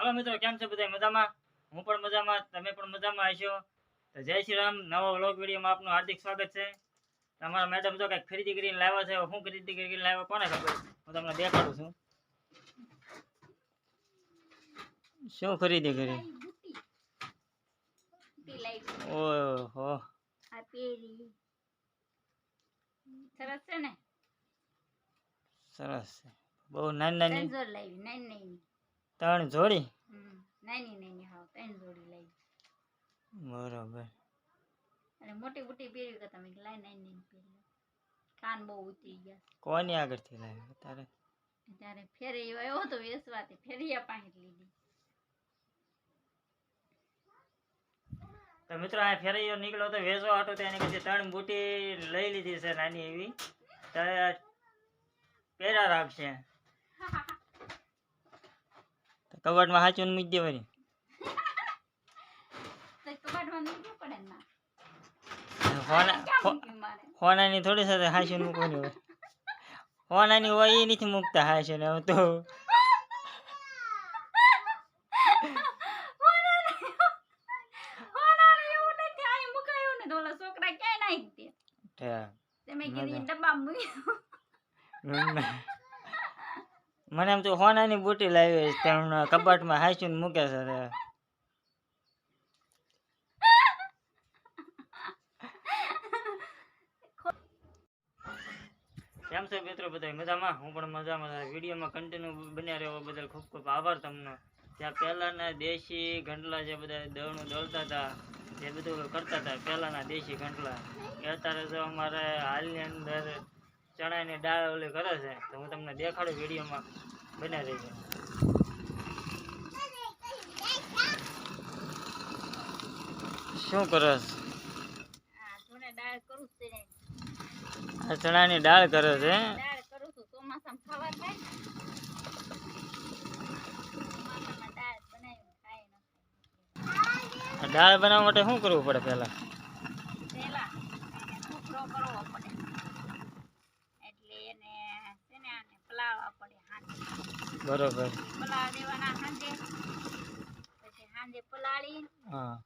હાલો મિત્રો, કેમ છે બધા? મજામાં? હું પણ મજામાં, તમે પણ મજામાં હશો. તો જય શ્રી રામ. નવા વ્લોગ વિડીયોમાં આપનું હાર્દિક સ્વાગત છે. તમારા મેડમ જો કંઈક ખરીદી કરીને લાવ્યા છે. શું ખરીદી કરીને લાવ્યા કોને ખબર? હું તમને દેખાડું છું. શું ખરીદી કરી? ઓહો, સરસ છે ને? સરસ છે. બહુ નાની નાની નાની ત્રણ જોડી. નાની હા, 3 જોડી લાવી. બરોબર. અને મોટી મોટી પહેરી કે તમે લાઈ નાની પહેરી. કાન બહુ ઉતરી ગયા. કોની આગળથી લાવી તારે? ત્યારે ફેરી આવ્યો તો વેસવાથી ફેરિયા પાસે લીધી. તો મિત્રો, આ ફેરૈયો નીકળ્યો તો વેચવા હતો તો એને પછી 3 બુટી લઈ લીધી છે નાની એવી. પહેરા રાખશે. કબાટમાં હાચું મૂકી દેવાની. હોનાની થોડી સાથે હાચું મૂકવાની હોય. હોનાની હોય એ નથી મૂકતા હાચું ને. તો મને એમ તો હોનાની બુટી લાવી ત્યાં કબાટમાં હાચું મૂકે છે. કેમ છે મિત્રો બધા? મજામાં? હું પણ મજામાં. વિડીયોમાં કન્ટિન્યુ બન્યા રહેવા બદલ ખૂબ ખૂબ આભાર તમને. ત્યાં પહેલાના દેશી ઘંટલા જે બધા દળનું દળતા હતા, જે બધું કરતા હતા પહેલાના દેશી ઘંટલા, એ અત્યારે તો અમારે હાલની અંદર ચણાની દાળ ઓલી કરે છે. તો હું તમને દેખાડું, વિડીયોમાં બન્યા રહેજો. શું કરો? આ ચણાની દાળ કરે છે. દાળ બનાવવા માટે શું કરવું પડે? પેલા બરોબર. પલાળી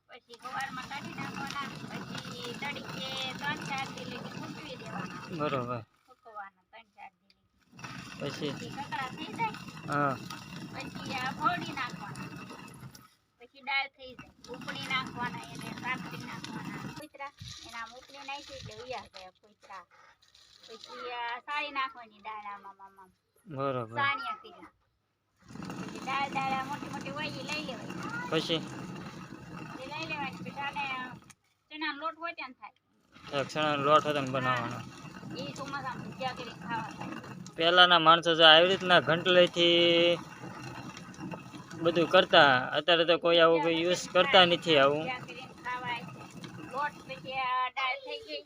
પછી સવારમાં કાઢી નાખવાના, પછી તડીકે 3-4 દી લગી મૂકવી દેવાના. બરોબર. સુકવાના 3-4 દી પછી કકડા થઈ જાય. હા, પછી આ ફોડી નાખવાના. પછી દાળ થઈ જાય, ઉપડી નાખવાના, એને કાપી નાખવાના. કુતરા એના ઉપડી નાખી એટલે ઉયા ગયા કુતરા. પછી સાળી નાખવાની દાળ આમાં. બરોબર. સાણિયા પીલા. પછી દાળ મોટી મોટી હોય લઈ લેવાય. પછી લઈ લેવાની. પછી આને ચણાનો લોટ હોય ત્યાં થાય. એક ચણાનો લોટ હતો ને બનાવવાનો. એ ચોમાસામાં ભજીયા કરીને ખાવા થાય. પહેલાના માણસો જો આવી રીતના ઘંટલેથી બધું કરતા, અત્યારે તો કોઈ આવું કોઈ યુઝ કરતા નથી. આવું લોટ પછી આ દાળ થઈ ગઈ,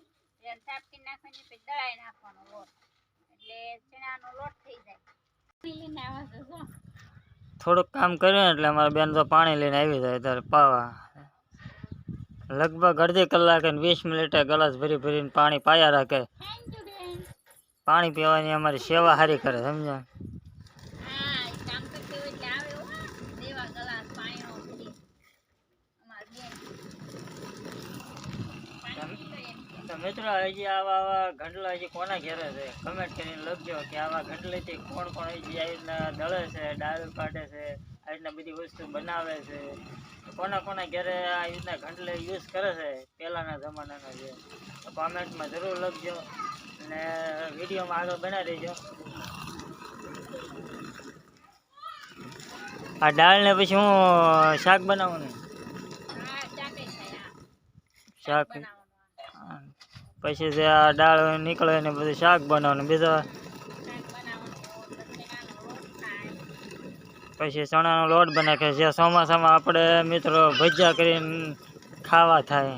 સાપી નાખવાની, પછી દળાઈ નાખવાનો લોટ, એટલે ચણાનો લોટ થઈ જાય. થોડુંક કામ કર્યું એટલે અમારા બેન તો પાણી લઈને આવી જાય ત્યારે પાવા. લગભગ અડધી કલાકે 20 મિનિટે ગ્લાસ ભરી ભરીને પાણી પાયા રાખે. પાણી પીવાની અમારી સેવા સારી કરે, સમજ્યા? મિત્રો, હજી આવા ઘંટલા હજી કોના ઘેરે છે? કમેન્ટ કરીને લખજો કે આવા ઘંટલેથી કોણ કોણ હજી આવી રીતના દળે છે, દાળ કાઢે છે, આવી રીતના બધી વસ્તુ બનાવે છે. કોના ઘેરે આ રીતના ઘંટલે યુઝ કરે છે પહેલાના જમાનાના છે? તો કોમેન્ટમાં જરૂર લખજો અને વિડીયોમાં આગળ બનાવી દેજો. આ દાળને પછી હું શાક બનાવવાનું. શાક પછી જે આ દાળ નીકળે ને બધું શાક બનાવવાનું. બીજા પછી ચણાનો લોટ બનાવે જે ચોમાસામાં આપણે મિત્રો ભજીયા કરીને ખાવા થાય.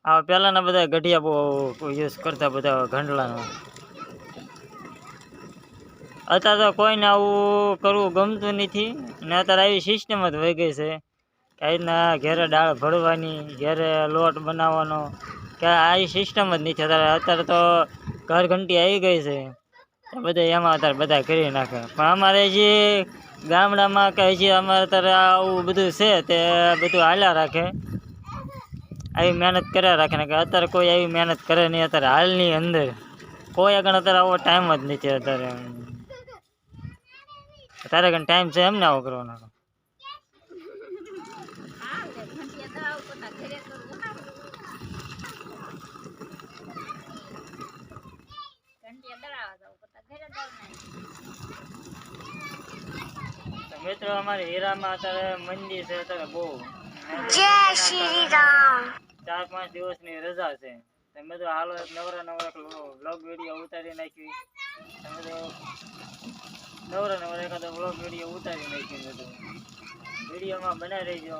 આ પહેલાના બધા ગઢિયા બહુ યુઝ કરતા બધા ઘંટલાનો. અત્યારે તો કોઈને આવું કરવું ગમતું નથી ને અત્યારે આવી સિસ્ટમ જ વહી ગઈ છે કે આ રીતના ઘેરે દાળ ભરવાની, ઘેરે લોટ બનાવવાનો, કે આ સિસ્ટમ જ નથી. અત્યારે તો ઘર ઘંટી આવી ગઈ છે બધા એમાં અત્યારે બધા કરી નાખે. પણ અમારે જે ગામડામાં કે જે અમારે અત્યારે આવું બધું છે તે બધું હાલ્યા રાખે, આવી મહેનત કર્યા રાખે ને. કે અત્યારે કોઈ આવી મહેનત કરે નહીં. અત્યારે હાલની અંદર કોઈ આગળ અત્યારે આવો ટાઈમ જ નથી. અત્યારે તારે કઈ ટાઈમ છે એમ ને આવો કરવાનો? મિત્રો અમારે હીરામાં અત્યારે મંદિર છે, અત્યારે બહુ 4-5 દિવસની રજા છે. તમે તો હાલો નવરા વ્લોગ વિડીયો ઉતારી નાખી. તમે તો નવરા એકાદો વ્લોગ વિડીયો ઉતારી નાખી. બધું વિડીયોમાં બનાવી રહેજો.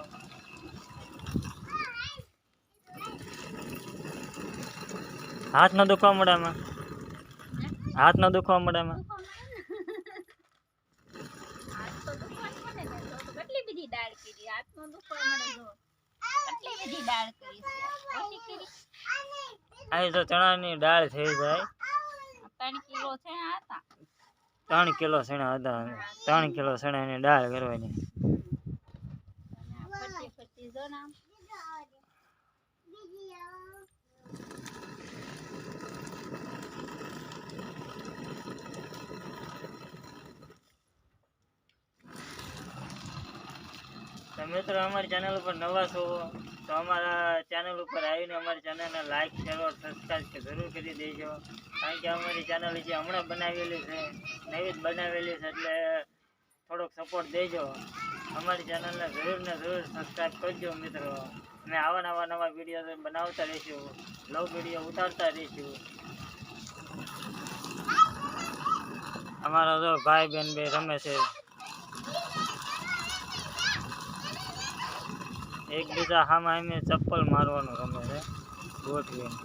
હાથ ન દુખવા મળે એમાં, હાથ ન દુખવા મળે એમાં. આ તો ચણાની દાળ થઈ જાય. 3 કિલો ચણા હતા. 3 કિલો ચણાની દાળ કરવાની. તો મિત્રો અમારી ચેનલ ઉપર નવા છો તો અમારા ચેનલ ઉપર આવીને અમારી ચેનલને લાઈક, શેર और સબસ્ક્રાઈબ જરૂર કરી દેજો. કારણ કે અમારી ચેનલ જે હમણાં બનાવેલી છે, નવી જ બનાવેલી છે, એટલે થોડોક સપોર્ટ દેજો. અમારી ચેનલને જરૂર ને જરૂર સબસ્ક્રાઈબ કરજો મિત્રો. અમે આવા નવા વિડીયો બનાવતા રહીશું, વ્લોગ વિડીયો ઉતારતા રહીશું. અમારા તો ભાઈ બેન બે રમે છે, એકબીજા સામે અમે ચપ્પલ મારવાનું રમે છે ગોઠવીને.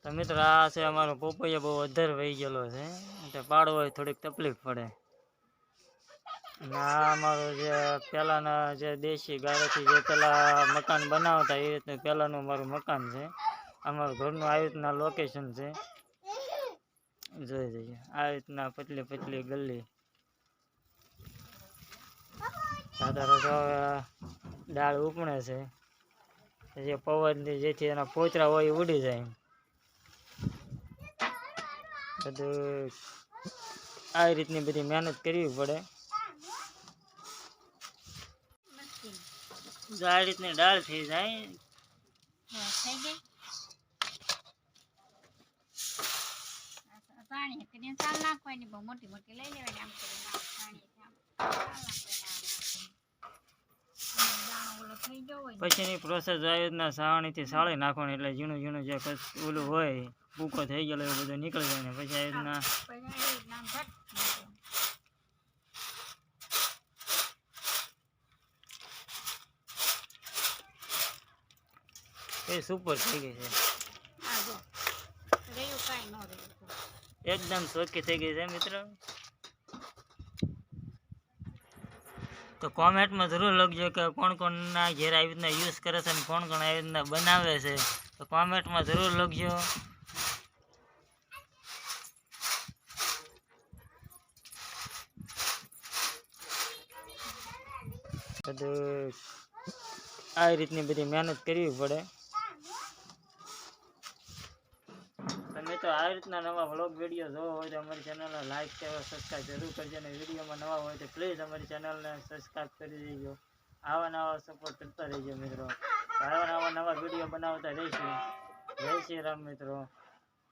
તો મિત્રો આ છે અમારો પોપૈયો, બહુ અધર વહી ગયેલો છે એટલે પાડવો હોય થોડીક તકલીફ પડે. આ અમારું જે પહેલાંના જે દેશી ગાળેથી જે પેલા મકાન બનાવતા એ રીતનું પહેલાંનું મારું મકાન છે. અમારું ઘરનું આવી રીતના લોકેશન છે, જોઈ જઈએ. આ રીતના પતલી પતલી ગલી. અત્યારે તો દાળ ઉપણે છે, જે પવનથી જેથી એના પોચરા હોય એ ઉડી જાય. બધું આવી રીતની બધી મહેનત કરવી પડે. આ રીતની દાળ થઈ જાય. પછીની પ્રોસેસ આવી રીતના સાવણીથી સાળી નાખવાની, એટલે ઝીણું ઝીણું જે ઓલું હોય ભૂકો થઈ ગયેલો એ બધું નીકળી જાય ને પછી આવી રીતના એ સુપર થઈ ગઈ છે, એકદમ ચોખ્ખી થઈ ગઈ છે મિત્રો. તો કોમેન્ટમાં જરૂર લખજો કે કોણ કોણના ઘેર આવી રીતના યુઝ કરે છે અને કોણ કોણ આવી રીતના બનાવે છે. તો કોમેન્ટમાં જરૂર લખજો. બધું આવી રીતની બધી મહેનત કરવી પડે. તમે તો આવી રીતના નવા વ્લોગ વિડીયો જોવો હોય તો અમારી ચેનલને લાઈક, શેર, સબસ્ક્રાઈબ જરૂર કરજો. અને વિડીયોમાં નવા હોય તો પ્લીઝ અમારી ચેનલને સબસ્ક્રાઈબ કરી દેજો. આવા નવા સપોર્ટ કરતા રહેજો મિત્રો. આવા નવા વિડીયો બનાવતા રહીશું. જય શ્રી રામ મિત્રો.